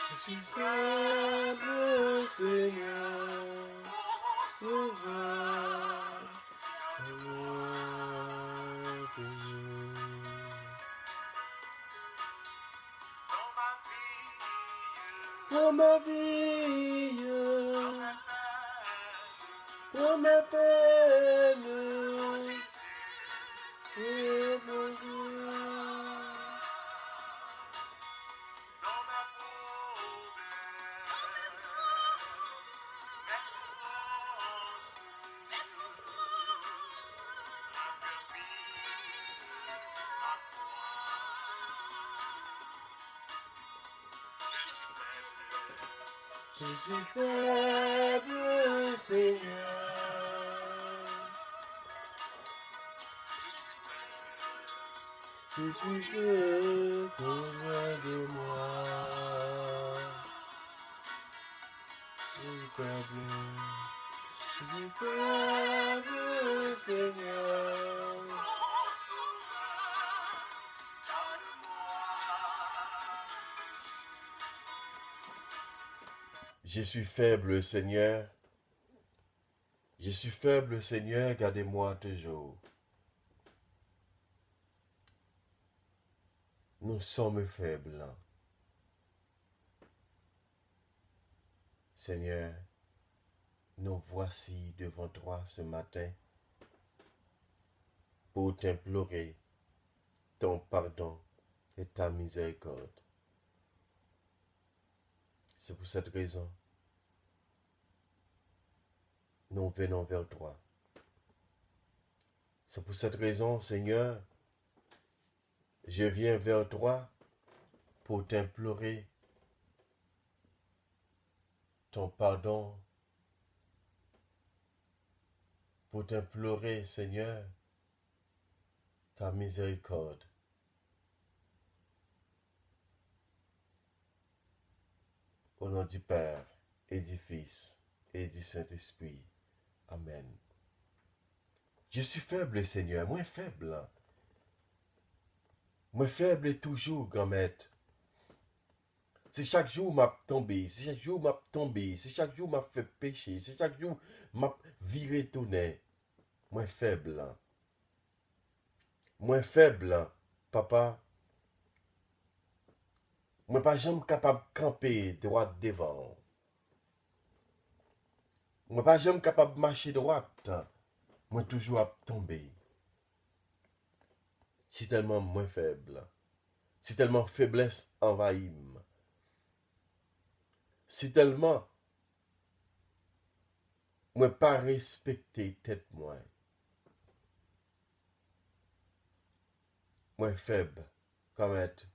Je suis simple, Seigneur, je vois moi toujours. Pour ma vie, pour ma peine, et mon Dieu. Je suis faible, Seigneur. Je suis faible, loin de moi. Je suis faible, Seigneur. Je suis faible, Seigneur. Je suis faible, Seigneur, gardez-moi toujours. Nous sommes faibles. Seigneur, nous voici devant toi ce matin pour t'implorer ton pardon et ta miséricorde. C'est pour cette raison nous venons vers toi. C'est pour cette raison, Seigneur, je viens vers toi pour t'implorer ton pardon, pour t'implorer, Seigneur, ta miséricorde. Au nom du Père et du Fils et du Saint-Esprit. Amen. Je suis faible, Seigneur, moins faible. Moins faible et toujours, grand maître. C'est chaque jour m'a tombé, c'est chaque jour m'a tombé, c'est chaque jour m'a fait pécher, c'est chaque jour m'a viré tourner. Moins faible. Moins faible, papa. Moi pas jamais capable de camper droit devant. Moi pas jamais capable de marcher droite. Moi toujours à tomber. C'est tellement moins faible. C'est tellement faiblesse envahit. C'est tellement moi pas respecter tête moi. Moi faible comme être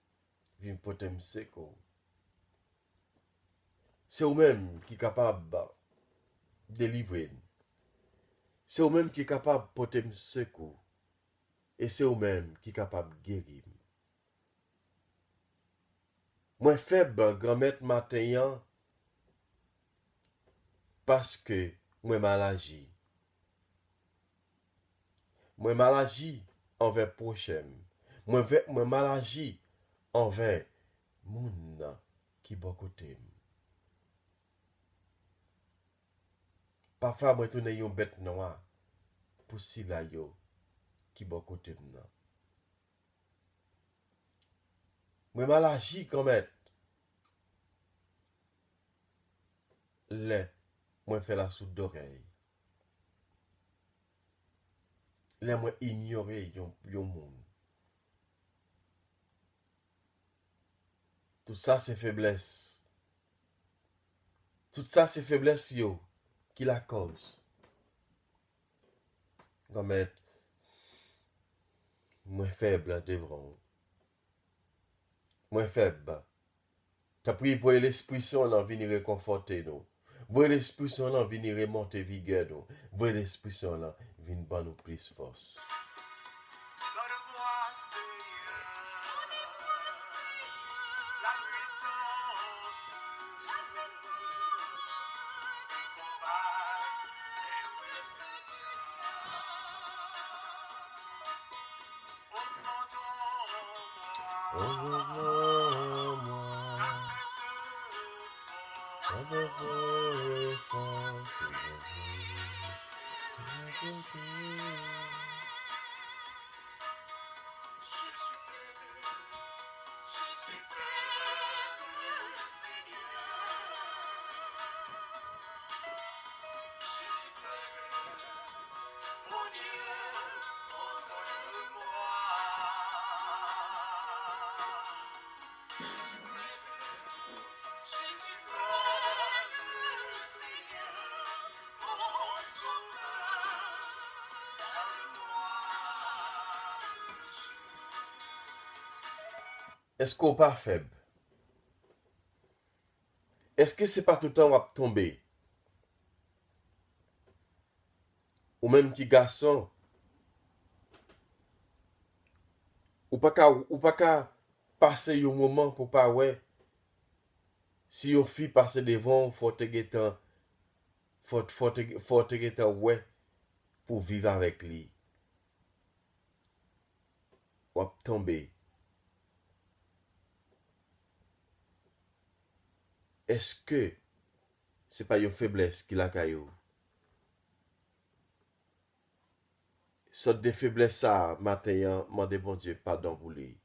vin potem seko. C'est vous-même qui est capable de délivrer. C'est vous-même qui est capable de potem secours. Et c'est vous-même qui est capable de guérir. Moi faible grand-mère matin parce que moi mal agi. Moi mal agi envers prochain. Moi mal agi envers moun qui bon côté. Parfois moi tourne yon bête noire pour si la yo qui bon côté nan. Moi mal agi quand même. Le moi fait la soude d'oreille. Le moi ignorer yon moun. Tout ça c'est faiblesse. Tout ça c'est faiblesse yo qui la cause. Comme moi faible devant. Moi faible. T'as pris voyer l'Esprit Saint là venir réconforter nous. Voyer l'Esprit Saint là venir remonter vigueur nous. Voyer l'Esprit Saint là venir ban nous plus force. Est-ce qu'on pas faible? Est-ce que c'est pas tout le temps à tomber? Ou même qui garçon, ou pas qu'à passer un moment pour pas ouais. Si une fille passe devant, faut te guetter, faut te guetter ouais pour vivre avec lui. Ou à tomber. Est-ce que c'est pas une faiblesse qui la caillou? Sorte de faiblesse ça, matin, demande bon Dieu pardon pour lui.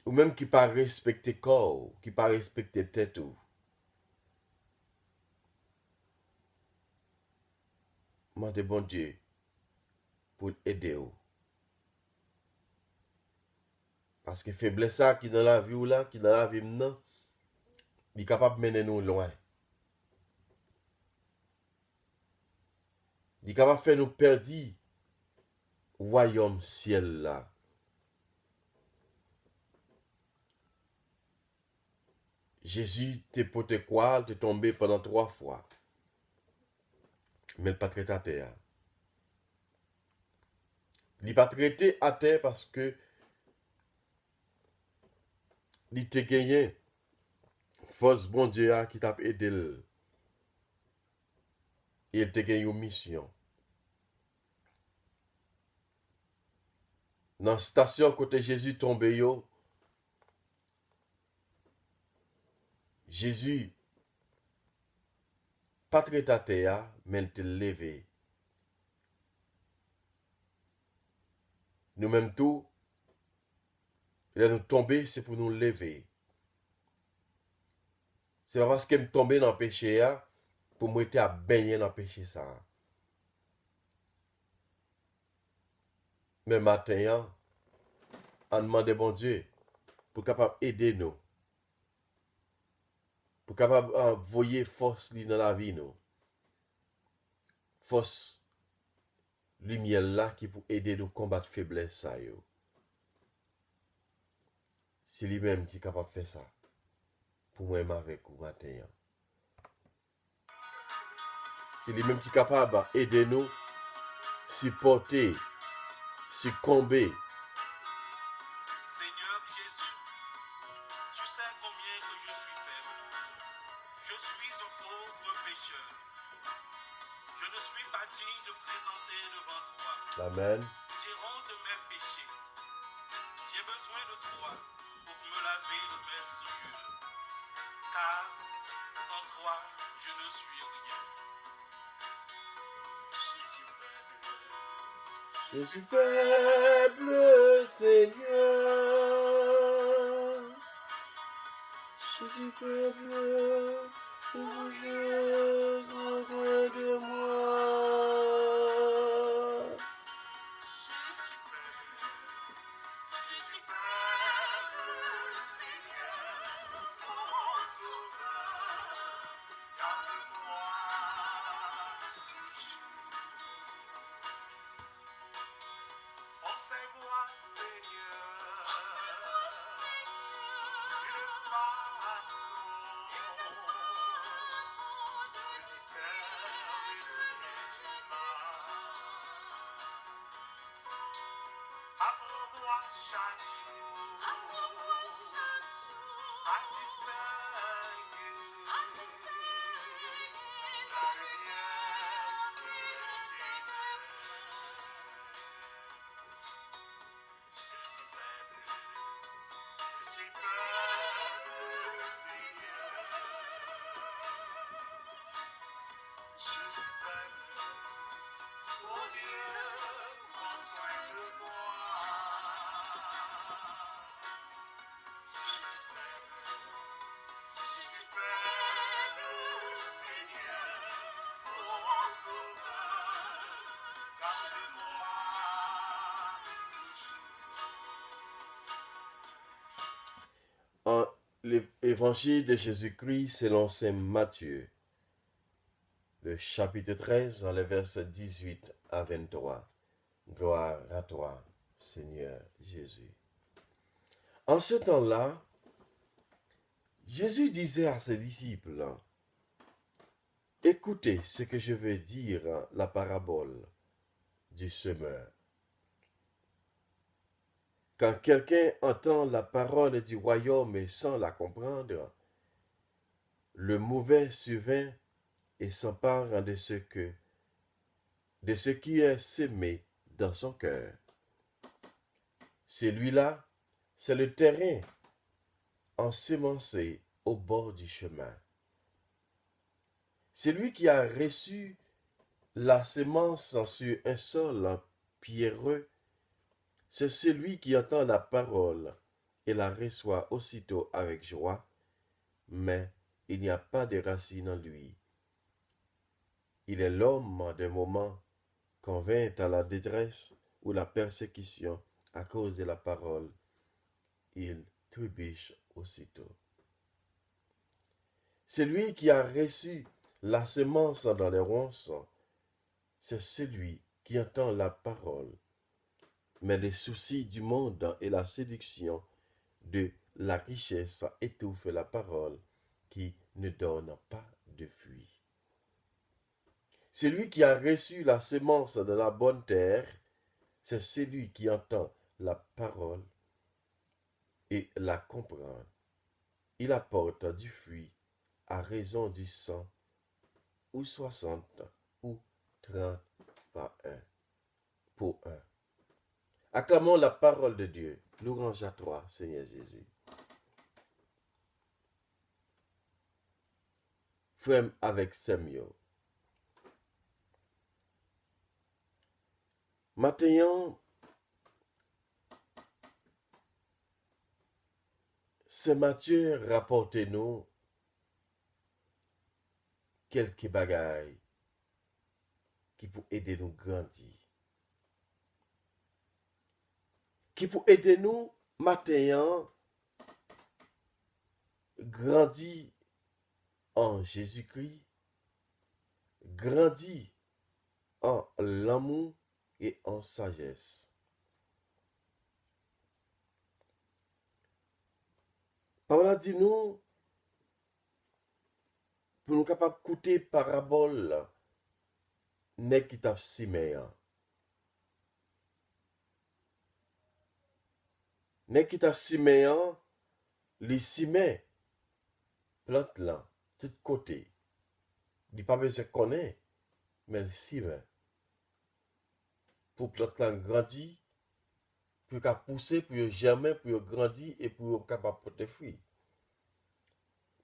Ou même qui pas respecter corps, qui pas respecter tête ou. Demande bon Dieu pour aider ou. Parce que faiblesse ça qui dans la vie ou là, qui dans la vie maintenant, il est capable de mener nous loin. Il est capable de faire nous perdre royaume ciel là. Jésus t'es pour te croire, t'es tombé pendant 3 fois. Mais il pas traité à terre. Il n'est pas traité à terre parce que il t'a gagné. Force bon Dieu qui t'a aidé. Et il t'a gagné une mission. Dans la station côté Jésus tombé yo, Jésus pas traité à terre, mais il t'a levé. Nous-mêmes tout, il a nous tombé, c'est pour nous lever. C'est pas parce qu'il est tombé dans le péché, pour moi être à baigner dans le péché ça. Mais matin, on demande bon Dieu pour capable aider nous. Pour capable envoyer force dans la vie nous. Force lumière là qui pour aider nous combattre faiblesse ça yo. C'est lui-même qui est capable de faire ça. Pour moi avec vous matin. C'est lui-même qui est capable d'aider nous, supporter, succomber. Seigneur Jésus, tu sais combien que je suis faible. Je suis un pauvre pécheur. Je ne suis pas digne de présenter devant toi. Amen. J'ai honte de mes péchés. J'ai besoin de toi pour me laver de mes souillures. Car sans toi, je ne suis rien. Je suis faible, Seigneur. Je suis faible, besoin de moi. Enseigne-moi, Seigneur, une façon de discerner le bien du mal. L'évangile de Jésus-Christ selon saint Matthieu, le chapitre 13, les versets 18 à 23. Gloire à toi, Seigneur Jésus. En ce temps-là, Jésus disait à ses disciples, écoutez ce que je veux dire, la parabole du semeur. Quand quelqu'un entend la parole du royaume sans la comprendre, le mauvais survient et s'empare de ce qui est semé dans son cœur. Celui-là, c'est le terrain ensemencé au bord du chemin. Celui qui a reçu la semence sur un sol pierreux, c'est celui qui entend la parole et la reçoit aussitôt avec joie, mais il n'y a pas de racine en lui. Il est l'homme d'un moment qu'on vint à la détresse ou la persécution à cause de la parole. Il trébuche aussitôt. Celui qui a reçu la semence dans les ronces, c'est celui qui entend la parole. Mais les soucis du monde et la séduction de la richesse étouffent la parole qui ne donne pas de fruits. Celui qui a reçu la semence de la bonne terre, c'est celui qui entend la parole et la comprend. Il apporte du fruit à raison du 100 ou 60 ou 30 par un, pour un. Acclamons la parole de Dieu. Louange à toi, Seigneur Jésus. Frère avec Samuel. Maintenant, Saint Matthieu rapporte-nous quelques bagailles qui pour aider nous grandir. Qui pour aider nous maintenant grandir en Jésus-Christ, grandir en l'amour et en sagesse. Paul dit nous, pour nous capables d'écouter parabole, n'est qui t'a Siméon. N'est qui t'a Siméon, les Simé, plante là, tout côté. Il n'est pas besoin de connaître, mais le Simé. Pour plante là grandir, pour qu'à pousser, pour germer, pour grandir et pour capable de porter fruits.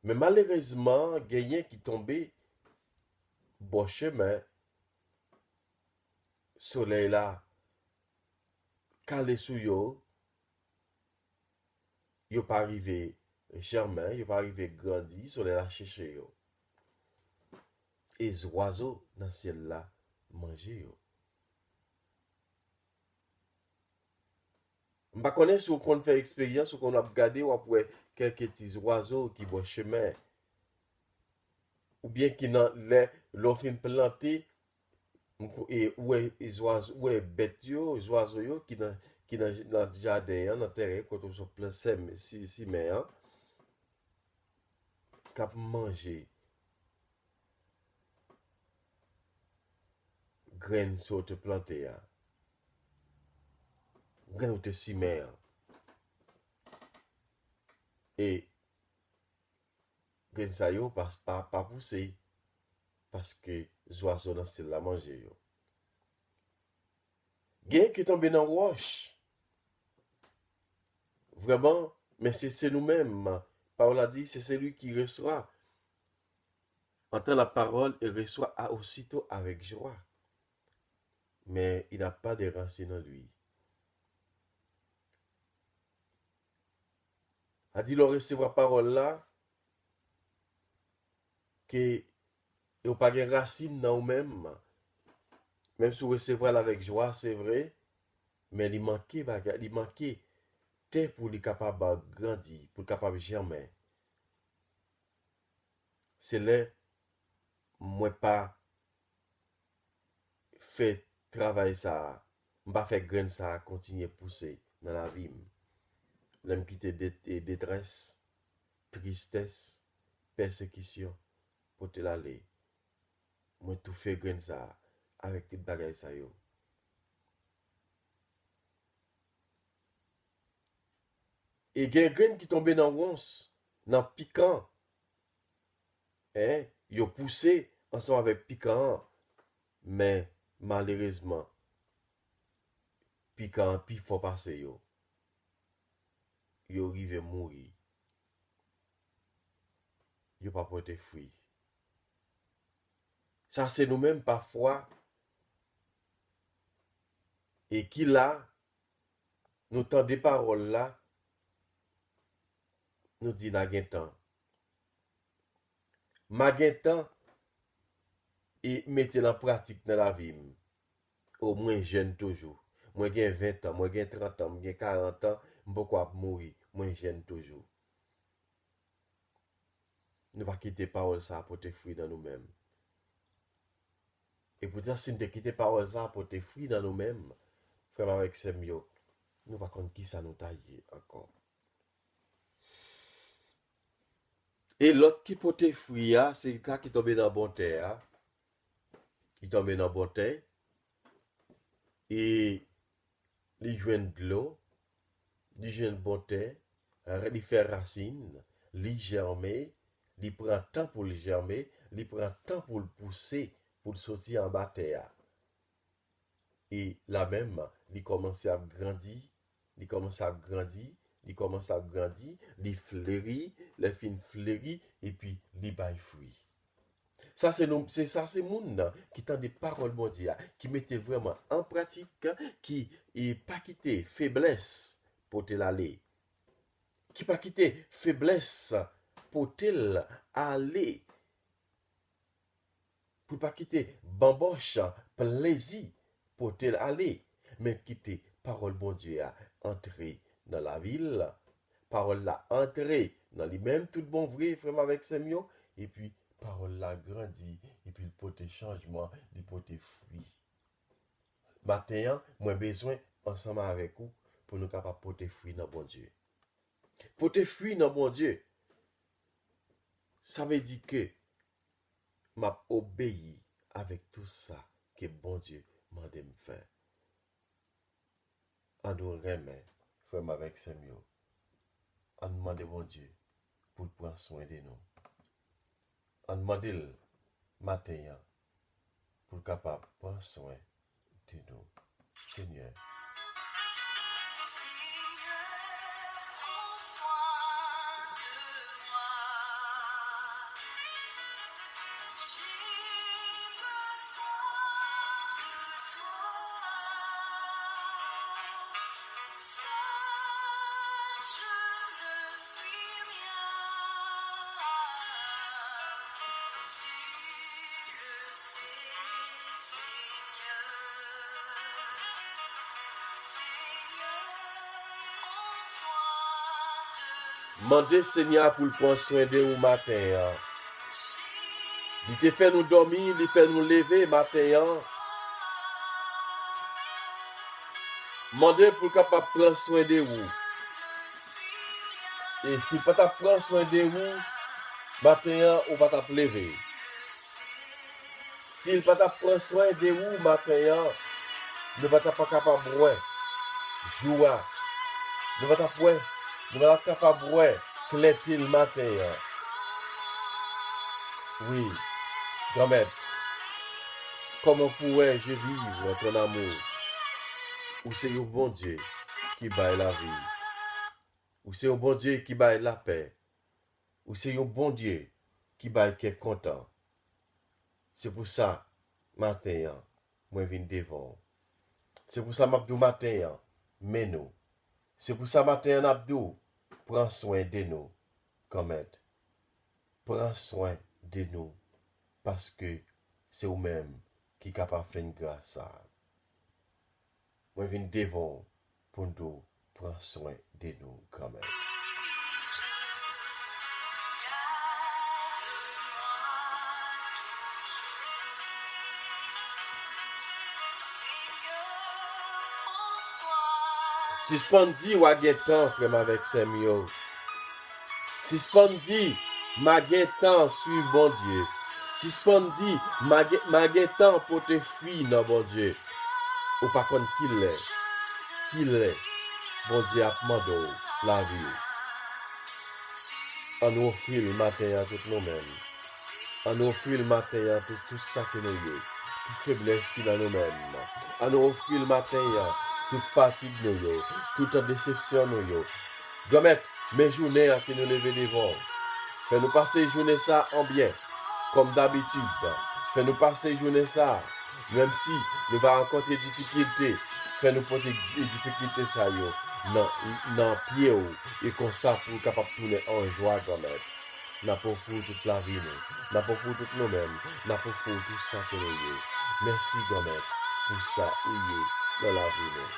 Mais malheureusement, il y a rien qui tombé bon chemin, soleil là, calé sous yo, yo pas arrivé germain, yo pas arrivé grandi, soleil là chercher yo. Et les oiseaux dans le ciel là manger yo. Je ne connais pas si on fait expérience ou qu'on a regardé ou après quelques petits oiseaux qui vont chemin ou bien qui dans l'ont fin planté et où est les oiseaux où est bête yo, les oiseaux yo qui dans le jardin dans terrain quand on se place si mais cap manger graines sur te planter graines te si mais et graines ça yo pas pousser parce que les oiseaux dans style la manger yo. Gen qui tombe dans roche. Vraiment, mais c'est nous-mêmes. Paul a dit, c'est celui qui reçoit, entend la parole et reçoit aussitôt avec joie. Mais il n'a pas de racines en lui. A dit, il recevra parole là, que il n'y a pas de racines dans nous-mêmes. Même si vous recevra avec joie, c'est vrai, mais il manquait terre pour lui capable de grandir, pour capable de germer. c'est là, moi pas fait travail ça, pas fait grain ça, continuer pousser dans la vie. L'aime quitter détresse, tristesse, persécution, pour te l'aller. Moi tout fait grain ça, avec toute bagaille ça yo. Et gen grain qui tombe dans ronce, dans piquant, yo poussé ensemble avec piquant, mais malheureusement, piquant, puis faut passer yo. Yo rive mourir. Yo pas porter fruit. Ça c'est nous-mêmes parfois, et qui là, nous tend des paroles là, nous dit n'a gen temps. Ma gen temps, et mettez en pratique dans la vie. Au moins jeune toujours. Moi j'ai 20 ans, moi j'ai 30 ans, moi j'ai 40 ans, pourquoi mourir? Moi jeune toujours. Nous pas quitter parole ça pour te fruits dans nous-mêmes. Et pour dire si nous te quitter parole ça pour te fruits dans nous-mêmes, frère avec ces mieux, nous va contre qui ça nous taille encore. Et l'autre qui peut te fruits, c'est ça qui tombe dans bon terre. Qui tombe dans bon terre. Et il joue de l'eau, il joue bon terre, il fait racine, il germe, il prend temps pour le germer, il prend temps pour le pousser, pour le sortir en bas terre. Et là même, il commence à grandir, il commence à grandir, il commence à grandir, il fleurit, les fins fleurit, et puis il baille fruit. Ça, c'est moun qui tend des paroles mondiales, qui mettait vraiment en pratique, qui n'est pas quitté faiblesse pour te l'aller. Qui pas quitté faiblesse pour te aller. Pour pas quitter bamboche, plaisir pour te aller. Mais quitter parole mondiale, entrer dans la ville, parole là, entrer dans lui-même, tout bon vrai, vraiment avec ses mieux, et puis parole là grandit, et puis il porte changement, il porte fruit. Maintenant, moi besoin, ensemble avec vous, pour nous capables porter fruit dans bon Dieu. Porter fruit dans bon Dieu, ça veut dire que m'a obéi avec tout ça que bon Dieu m'a de me faire. On nous remet, frère avec ses mieux. On demande bon Dieu pour prendre soin de nous. On demande le matin pour capable prendre soin de nous. Seigneur. Mandez Seigneur pour prendre soin de nous matin. Il te fait nous dormir, il fait nous lever matin. Mandez pour capable prendre soin de vous. Et si pas ta prendre soin de vous, matin ou pas ta lever. S'il pas ta prendre soin de vous matin, ne pas ta pas capable de jouer. Ne pas ta point. Nous sommes capables de cléter le matin. Oui, grand-mère, comment pourrais-je vivre ton amour? Ou c'est un bon Dieu qui baille la vie? Ou c'est un bon Dieu qui baille la paix? Ou c'est un bon Dieu qui baille qui est content? C'est pour ça, matin, moi je viens devant. C'est pour ça, m'abdou matin, mais nous. C'est pour ça, matin, Abdou, prends soin de nous, Comet. Prends soin de nous, parce que c'est vous-même qui est capable de faire une grâce. Moi, je viens devant pour nous prendre soin de nous, Comet. Suspend ou a gen temps, frère, avec Samuel. Suspend ma gen temps, suivre bon Dieu. Suspend ma gen temps pour te fuir dans bon Dieu. Ou pas contre qui l'est. Bon Dieu a demandé la vie. On nous offre le matin à tout nous-mêmes. On nous offre le matin à tout ça que nous avons. Toute faiblesse qui est dans nous-mêmes. On nous offre le matin à toute fatigue nous, toute déception nous. Gomet, mes journées que nous lever devant. Fais-nous passer journée ça en bien, comme d'habitude. Fais-nous passer journée ça, même si nous va rencontrer des difficultés. Fais-nous porter des difficultés ça yo. Non, pied et comme ça pour capable tourner en joie quand même. N'a pas fou toute la vie nous. N'a pas fou tout nous-mêmes. N'a pas fou tout ça que nous avons. Merci Gomet pour ça où dans la vie nous.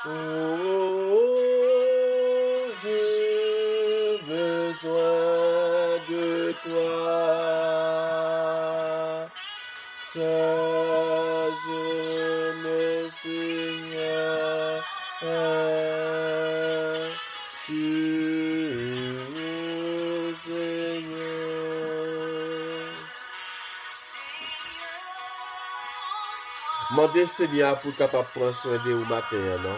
Oh, j'ai besoin de toi. Sage le Seigneur, tu Seigneur. Mandez Seigneur pour capable prendre soin de vous matin, non?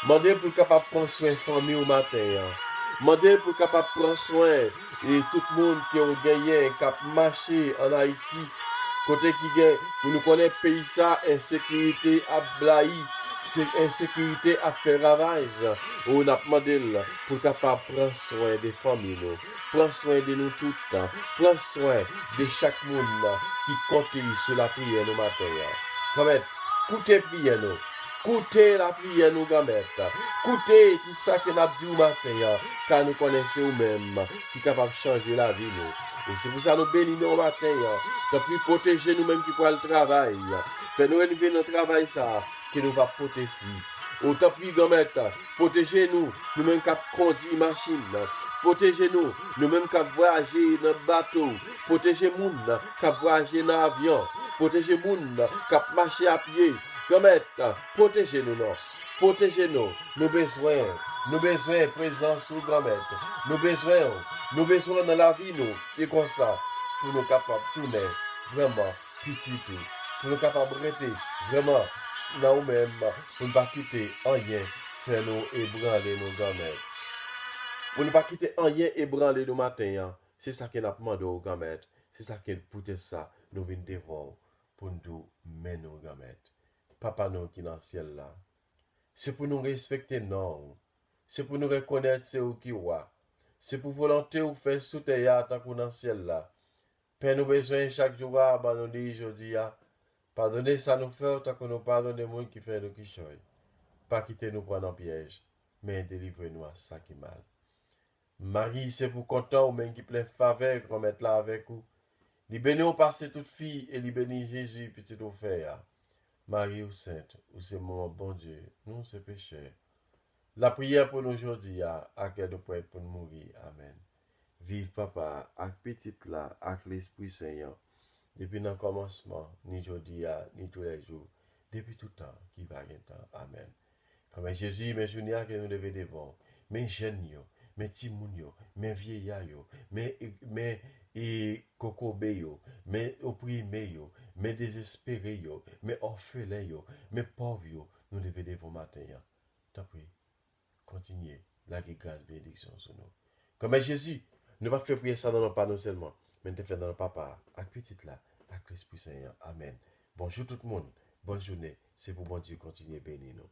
Mandez pour capable prendre soin de la famille au matin. Mandez pour capable prendre soin et tout le monde qui a gagné, qui a marché en Haïti. Côté qui gagne, pour nous connaître pays ça, insécurité à blahi, insécurité à faire ravage. On a demandé pour capable prendre soin des familles, prendre soin de nous tout le temps, prendre soin de chaque monde qui compte sur la prière le matin. Quand écoutez prière nous. Écoutez la prière nous gamette. Écoutez tout ça que nous avons dit au matin. Car nous connaissons nous-mêmes qui est capable de changer la vie nous. C'est pour ça que nous bénissons au matin. Tant pis protéger nous-mêmes qui pour le travail. Fais-nous élever notre travail ça. Que nous va protéger. Autant plus gamette. Protégez-nous. Nous-mêmes qui conduisons machine. Protégez-nous. Nous-mêmes qui voyager dans le bateau. Protégez nous qui voyager dans l'avion. Protégez nous qui marcher à pied. Gomet, protégez-nous, non. Protégez-nous. Nous besoin de présence sous Gomet. Nous besoin dans la vie, nous. Et comme ça, pour nous capables de tourner vraiment petit tout. Pour nous capables de rester vraiment dans nous-mêmes. Pour ne pas quitter rien, c'est nous ébranler nos Gomet. Pour ne pas quitter rien ébranler nos matins. C'est ça qu'on a demandé au Gomet. C'est ça qu'on a ça. Nous venons devant pour nous mener nos Gomet. Papa nous qui est dans le ciel là. C'est pour nous respecter non. C'est pour nous reconnaître c'est où qui roi. C'est pour volonté ou faire sous terre tant qu'on dans le ciel là. Père nous besoin chaque jour à nous dire aujourd'hui pardonnez ça nous fait tant que nous pardonnons les gens qui font nous qui choy. Pas quitter nous prendre en piège, mais délivrez-nous à ça qui mal. Marie, c'est pour content ou même qui plein faveur qu'on mette là avec vous. Li béni ou passer toute fille et li béni Jésus petit offert. Marie ou sainte, ou c'est mon bon Dieu, nous c'est pécheurs. La prière pour nous aujourd'hui, à quel de prêtre pour nous mourir. Amen. Vive papa, avec petite là, avec l'Esprit Saint, depuis le commencement, ni aujourd'hui, ni tous les jours, depuis tout le temps, qui va y temps. Amen. Comme Jésus, mes journées que nous devons devant, mes jeunes, mes timoun, mes vieillards, mes kokobé, mes opprimés, mes désespérés, mes orphelins, mes pauvres, nous devons devant matin. Tant pis, continuez, la grâce, bénédiction sur nous. Comme Jésus, ne pas faire prier ça dans nos pas non seulement, mais nous faire dans le papa, avec petite là, avec l'Esprit Saint. Amen. Bonjour tout le monde, bonne journée, c'est pour bon Dieu continuer bénir nous.